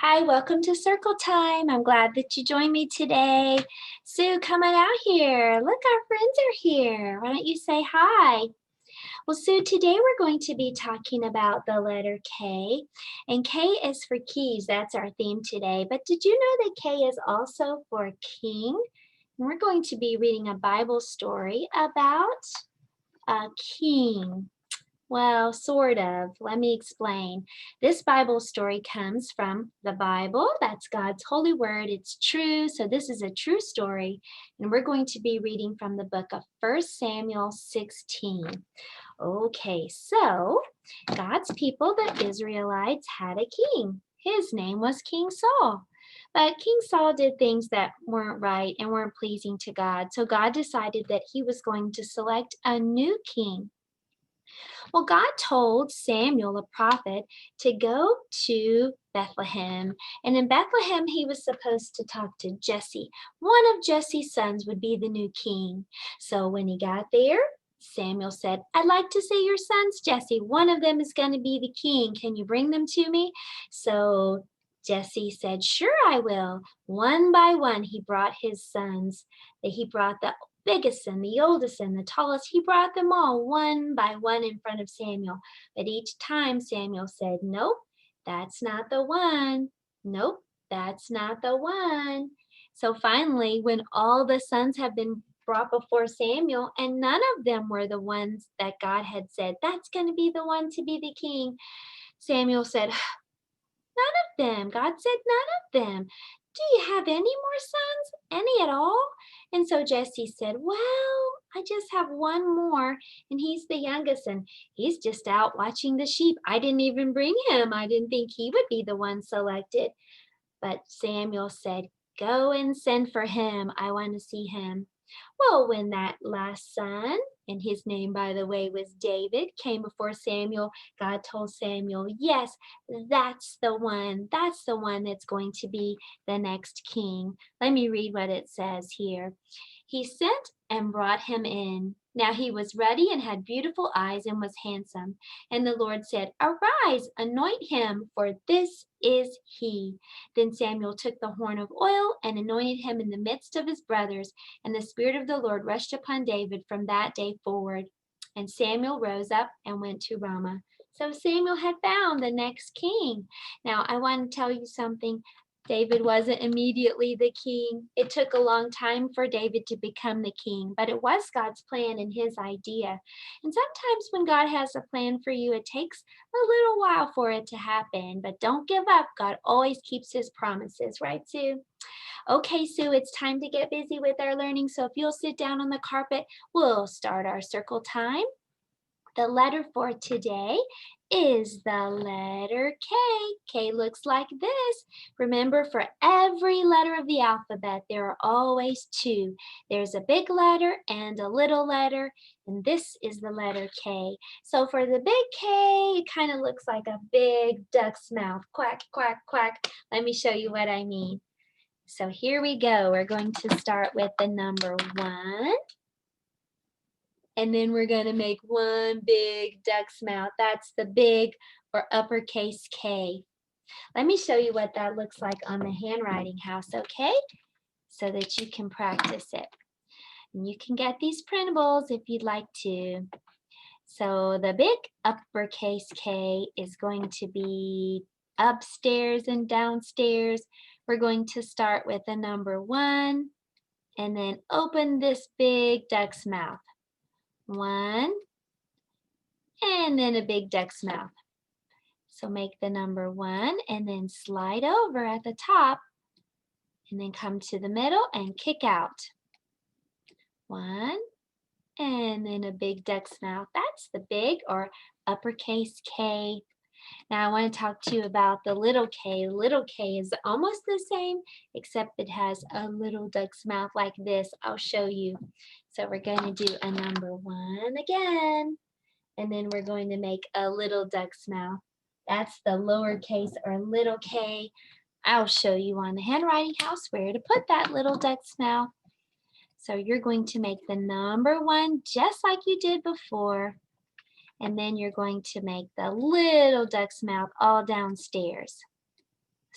Hi, welcome to Circle Time. I'm glad that you joined me today. Sue, come on out here. Look, our friends are here. Why don't you say hi? Well, Sue, today we're going to be talking about the letter K, and K is for keys. That's our theme today. But did you know that K is also for king? And we're going to be reading a Bible story about a king. Well, sort of. Let me explain. This Bible story comes from the Bible. That's God's holy word. It's true. So this is a true story. And we're going to be reading from the book of 1 Samuel 16. Okay, so God's people, the Israelites, had a king. His name was King Saul. But King Saul did things that weren't right and weren't pleasing to God. So God decided that he was going to select a new king. Well, God told Samuel, the prophet, to go to Bethlehem. And in Bethlehem, he was supposed to talk to Jesse. One of Jesse's sons would be the new king. So when he got there, Samuel said, I'd like to see your sons, Jesse. One of them is going to be the king. Can you bring them to me? So Jesse said, sure, I will. One by one, he brought his sons. He brought the biggest and the oldest and the tallest. He brought them all one by one in front of Samuel. But each time Samuel said, nope, that's not the one. Nope, that's not the one. So finally, when all the sons have been brought before Samuel, and none of them were the ones that God had said, that's going to be the one to be the king, Samuel said, none of them. God said, none of them. Do you have any more sons? Any at all? And so Jesse said, well, I just have one more, and he's the youngest, and he's just out watching the sheep. I didn't even bring him. I didn't think he would be the one selected. But Samuel said, go and send for him. I want to see him. Well, when that last son, and his name, by the way, was David, came before Samuel, God told Samuel, yes, that's the one. That's the one that's going to be the next king. Let me read what it says here. He sent and brought him in. Now he was ruddy and had beautiful eyes and was handsome. And the Lord said, arise, anoint him, for this is he. Then Samuel took the horn of oil and anointed him in the midst of his brothers. And the Spirit of the Lord rushed upon David from that day forward. And Samuel rose up and went to Ramah. So Samuel had found the next king. Now, I want to tell you something. David wasn't immediately the king. It took a long time for David to become the king, but it was God's plan and his idea. And sometimes when God has a plan for you, it takes a little while for it to happen, but don't give up. God always keeps his promises, right, Sue? Okay, Sue, it's time to get busy with our learning. So if you'll sit down on the carpet, we'll start our circle time. The letter for today is the letter K. K looks like this. Remember, for every letter of the alphabet, there are always two. There's a big letter and a little letter, and this is the letter K. So for the big K, it kind of looks like a big duck's mouth. Quack, quack, quack. Let me show you what I mean. So here we go. We're going to start with the number 1. And then we're going to make one big duck's mouth. That's the big or uppercase K. Let me show you what that looks like on the handwriting house, okay? So that you can practice it. And you can get these printables if you'd like to. So the big uppercase K is going to be upstairs and downstairs. We're going to start with the number 1 and then open this big duck's mouth. 1, and then a big duck's mouth. So make the number 1 and then slide over at the top and then come to the middle and kick out. 1 and then a big duck's mouth. That's the big or uppercase K. Now I want to talk to you about the little K. Little K is almost the same, except it has a little duck's mouth like this. I'll show you. So we're going to do a number 1 again. And then we're going to make a little duck's mouth. That's the lowercase or little K. I'll show you on the handwriting house where to put that little duck's mouth. So you're going to make the number 1 just like you did before. And then you're going to make the little duck's mouth all downstairs.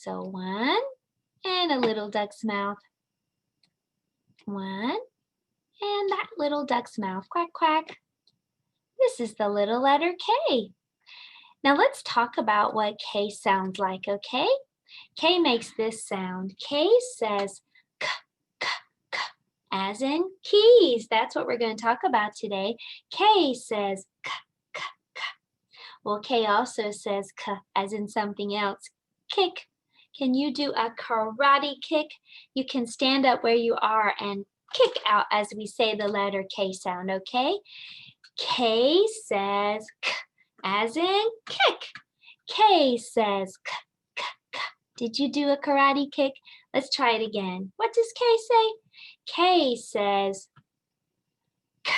So one and a little duck's mouth. One and that little duck's mouth. Quack, quack. This is the little letter K. Now let's talk about what K sounds like, okay? K makes this sound. K says k, k, k, as in keys. That's what we're going to talk about today. K says k, k, k. Well, K also says k as in something else. Kick. Can you do a karate kick? You can stand up where you are and kick out as we say the letter K sound, okay? K says k as in kick. K says k, k, k. Did you do a karate kick? Let's try it again. What does K say? K says k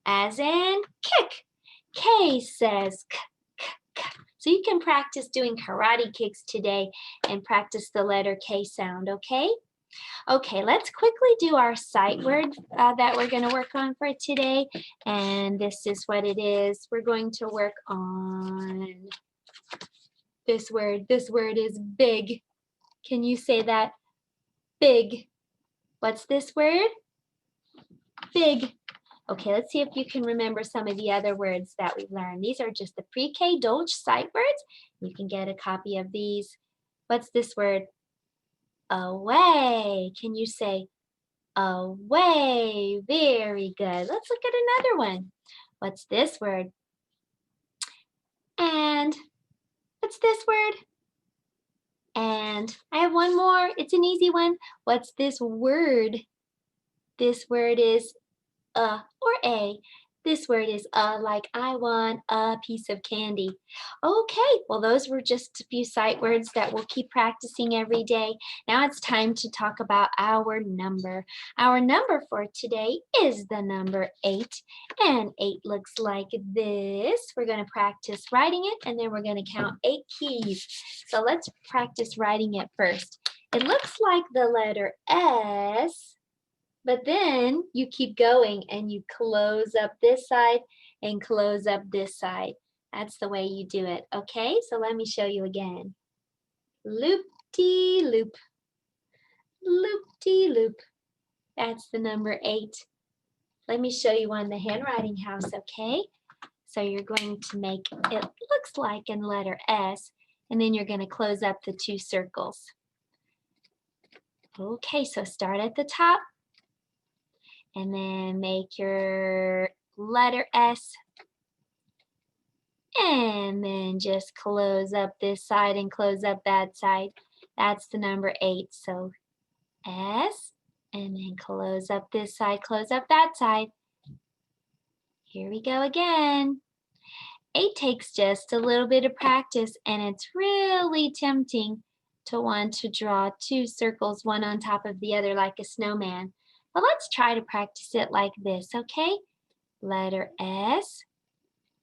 as in kick. K says k, k, k. So you can practice doing karate kicks today and practice the letter K sound, okay? Okay, let's quickly do our sight word that we're going to work on for today. And this is what it is. We're going to work on this word. This word is big. Can you say that? Big. What's this word? Big. Okay, let's see if you can remember some of the other words that we've learned. These are just the pre-K Dolch sight words. You can get a copy of these. What's this word? Away. Can you say away? Very good. Let's look at another one. What's this word? And what's this word? And I have one more. It's an easy one. What's this word? This word is or a. This word is like I want a piece of candy. Okay, well those were just a few sight words that we'll keep practicing every day. Now it's time to talk about our number. Our number for today is the number 8, and 8 looks like this. We're going to practice writing it, and then we're going to count 8 keys. So let's practice writing it first. It looks like the letter S. But then you keep going and you close up this side and close up this side. That's the way you do it, okay? So let me show you again. Loop-de-loop, loop-de-loop. That's the number 8. Let me show you on the handwriting house, okay? So you're going to make, it looks like in letter S, and then you're going to close up the 2 circles. Okay, so start at the top. And then make your letter S. And then just close up this side and close up that side. That's the number 8. So S, and then close up this side, close up that side. Here we go again. 8 takes just a little bit of practice, and it's really tempting to want to draw 2 circles, one on top of the other like a snowman. But let's try to practice it like this, okay? Letter S,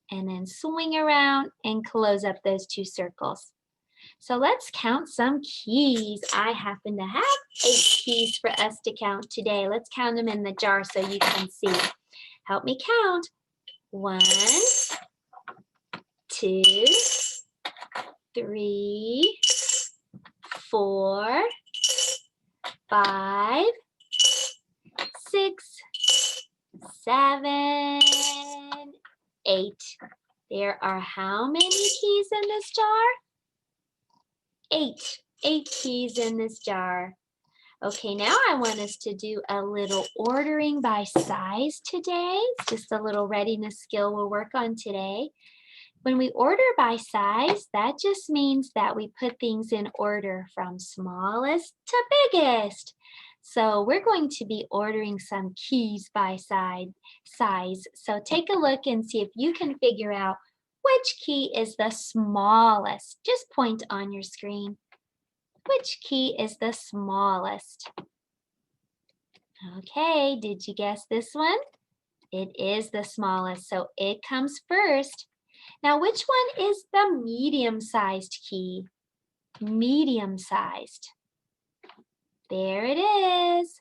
and then swing around and close up those 2 circles. So let's count some keys. I happen to have 8 keys for us to count today. Let's count them in the jar so you can see. Help me count. 1, 2, 3, 4, 5, 6, 7, 8. There are how many keys in this jar? 8. 8 keys in this jar. Okay, now I want us to do a little ordering by size today. It's just a little readiness skill we'll work on today. When we order by size, that just means that we put things in order from smallest to biggest. So we're going to be ordering some keys by size. So take a look and see if you can figure out which key is the smallest. Just point on your screen. Which key is the smallest? Okay, did you guess this one? It is the smallest, so it comes first. Now, which one is the medium-sized key? Medium-sized. There it is.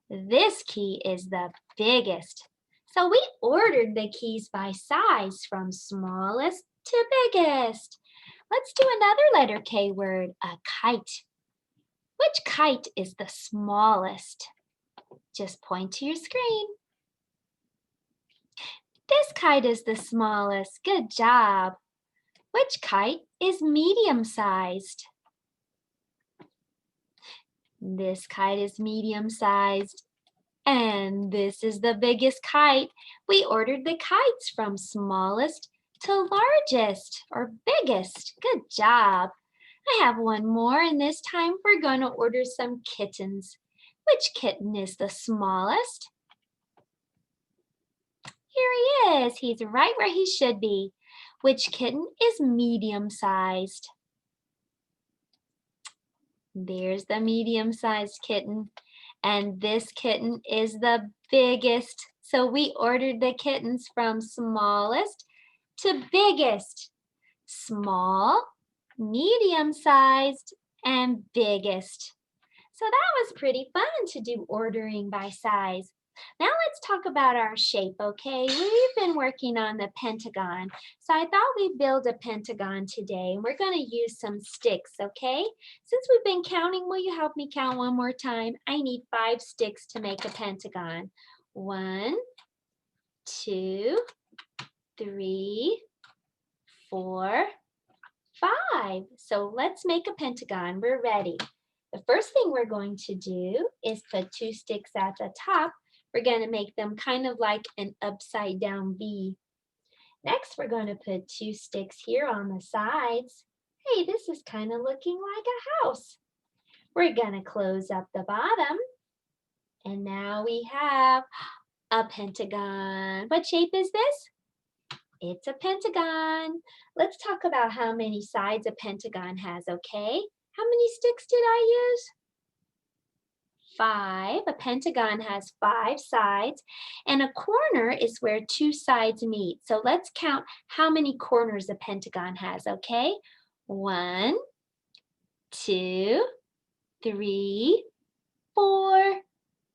This key is the biggest. So we ordered the keys by size from smallest to biggest. Let's do another letter K word, a kite. Which kite is the smallest? Just point to your screen. This kite is the smallest. Good job. Which kite is medium-sized? This kite is medium-sized. And this is the biggest kite. We ordered the kites from smallest to largest or biggest. Good job. I have one more, and this time we're going to order some kittens. Which kitten is the smallest? Here he is. He's right where he should be. Which kitten is medium-sized? There's the medium-sized kitten. And this kitten is the biggest. So we ordered the kittens from smallest to biggest. Small, medium-sized, and biggest. So that was pretty fun to do ordering by size. Now let's talk about our shape, okay? We've been working on the pentagon. So I thought we'd build a pentagon today. And we're going to use some sticks, okay? Since we've been counting, will you help me count one more time? I need 5 sticks to make a pentagon. 1, 2, 3, 4, 5. So let's make a pentagon. We're ready. The first thing we're going to do is put 2 sticks at the top. We're going to make them kind of like an upside down V. Next, we're going to put 2 sticks here on the sides. Hey, this is kind of looking like a house. We're going to close up the bottom. And now we have a pentagon. What shape is this? It's a pentagon. Let's talk about how many sides a pentagon has, okay? How many sticks did I use? 5. A pentagon has 5 sides, and a corner is where 2 sides meet. So let's count how many corners a pentagon has, okay? 1, 2, 3, 4,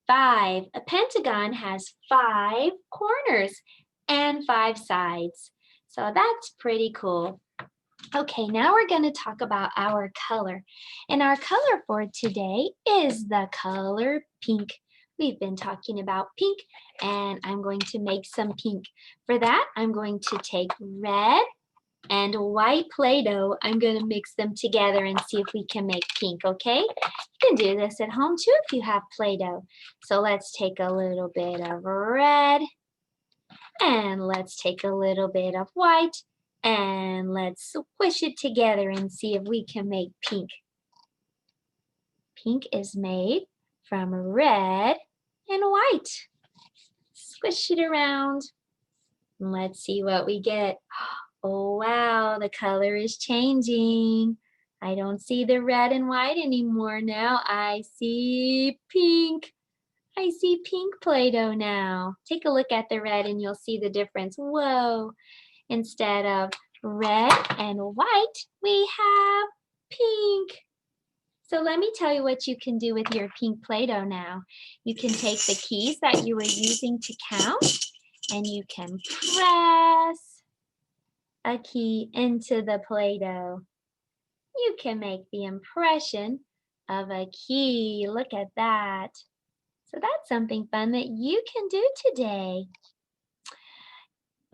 5. A pentagon has 5 corners and 5 sides. So that's pretty cool. Okay, now we're going to talk about our color. And our color for today is the color pink. We've been talking about pink, and I'm going to make some pink. For that, I'm going to take red and white Play-Doh. I'm going to mix them together and see if we can make pink, okay? You can do this at home too if you have Play-Doh. So let's take a little bit of red, and let's take a little bit of white, and let's squish it together and see if we can make pink. Pink is made from red and white. Squish it around. And let's see what we get. Oh wow, the color is changing. I don't see the red and white anymore now. I see pink. I see pink Play-Doh now. Take a look at the red and you'll see the difference. Whoa. Instead of red and white, we have pink. So let me tell you what you can do with your pink Play-Doh now. You can take the keys that you were using to count, and you can press a key into the Play-Doh. You can make the impression of a key. Look at that. So that's something fun that you can do today.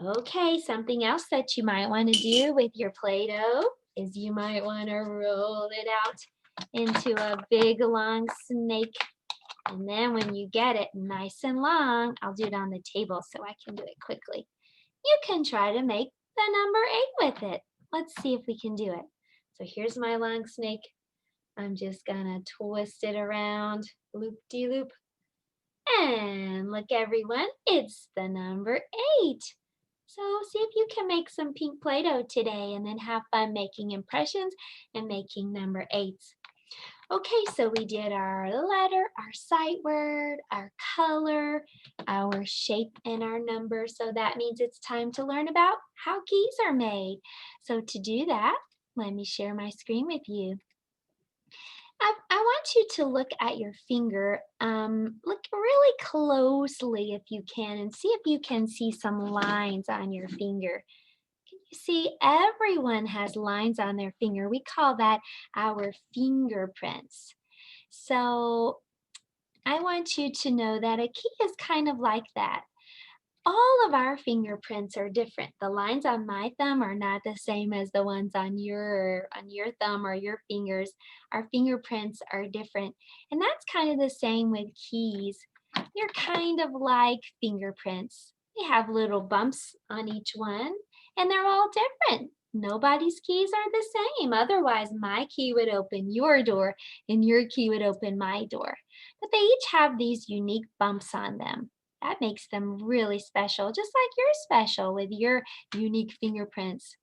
Okay, something else that you might want to do with your Play-Doh is you might want to roll it out into a big long snake. And then when you get it nice and long, I'll do it on the table so I can do it quickly. You can try to make the number 8 with it. Let's see if we can do it. So here's my long snake. I'm just gonna twist it around, loop-de-loop. And look everyone, it's the number 8. So see if you can make some pink Play-Doh today and then have fun making impressions and making number 8s. Okay, so we did our letter, our sight word, our color, our shape, and our number. So that means it's time to learn about how keys are made. So to do that, let me share my screen with you. I want you to look at your finger. Look really closely if you can and see if you can see some lines on your finger. Can you see everyone has lines on their finger? We call that our fingerprints. So I want you to know that a key is kind of like that. All of our fingerprints are different. The lines on my thumb are not the same as the ones on your thumb or your fingers. Our fingerprints are different. And that's kind of the same with keys. They're kind of like fingerprints. They have little bumps on each one, and they're all different. Nobody's keys are the same. Otherwise, my key would open your door and your key would open my door. But they each have these unique bumps on them. That makes them really special, just like you're special with your unique fingerprints.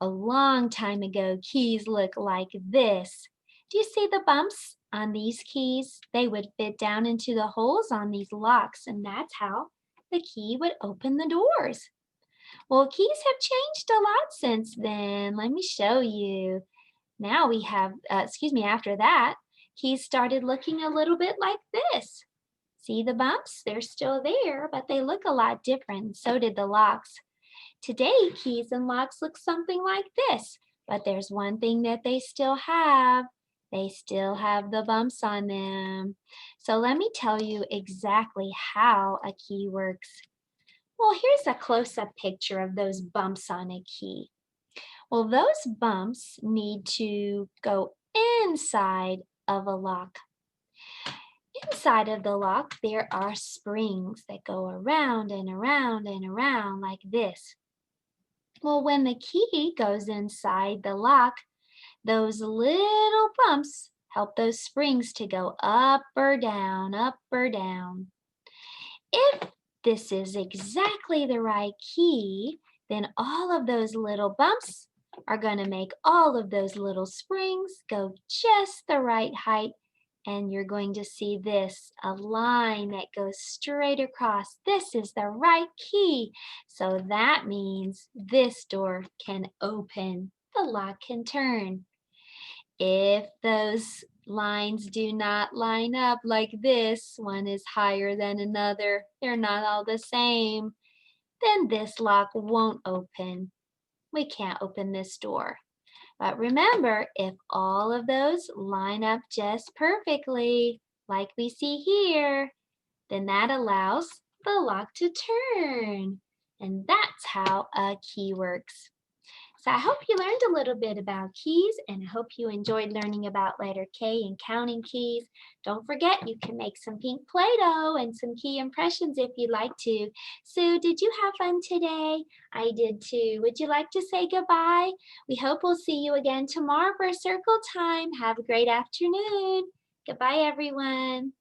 A long time ago, keys looked like this. Do you see the bumps on these keys? They would fit down into the holes on these locks, and that's how the key would open the doors. Well, keys have changed a lot since then. Let me show you. Now we have, after that, keys started looking a little bit like this. See the bumps? They're still there, but they look a lot different. So did the locks. Today, keys and locks look something like this, but there's one thing that they still have. They still have the bumps on them. So let me tell you exactly how a key works. Well, here's a close-up picture of those bumps on a key. Well, those bumps need to go inside of a lock. Inside of the lock, there are springs that go around and around and around like this. Well, when the key goes inside the lock, those little bumps help those springs to go up or down, up or down. If this is exactly the right key, then all of those little bumps are going to make all of those little springs go just the right height, and you're going to see this, a line that goes straight across. This is the right key. So that means this door can open. The lock can turn. If those lines do not line up like this, one is higher than another, they're not all the same, then this lock won't open. We can't open this door. But remember, if all of those line up just perfectly, like we see here, then that allows the lock to turn. And that's how a key works. So I hope you learned a little bit about keys, and I hope you enjoyed learning about letter K and counting keys. Don't forget, you can make some pink Play-Doh and some key impressions if you'd like to. Sue, did you have fun today? I did too. Would you like to say goodbye? We hope we'll see you again tomorrow for circle time. Have a great afternoon. Goodbye, everyone.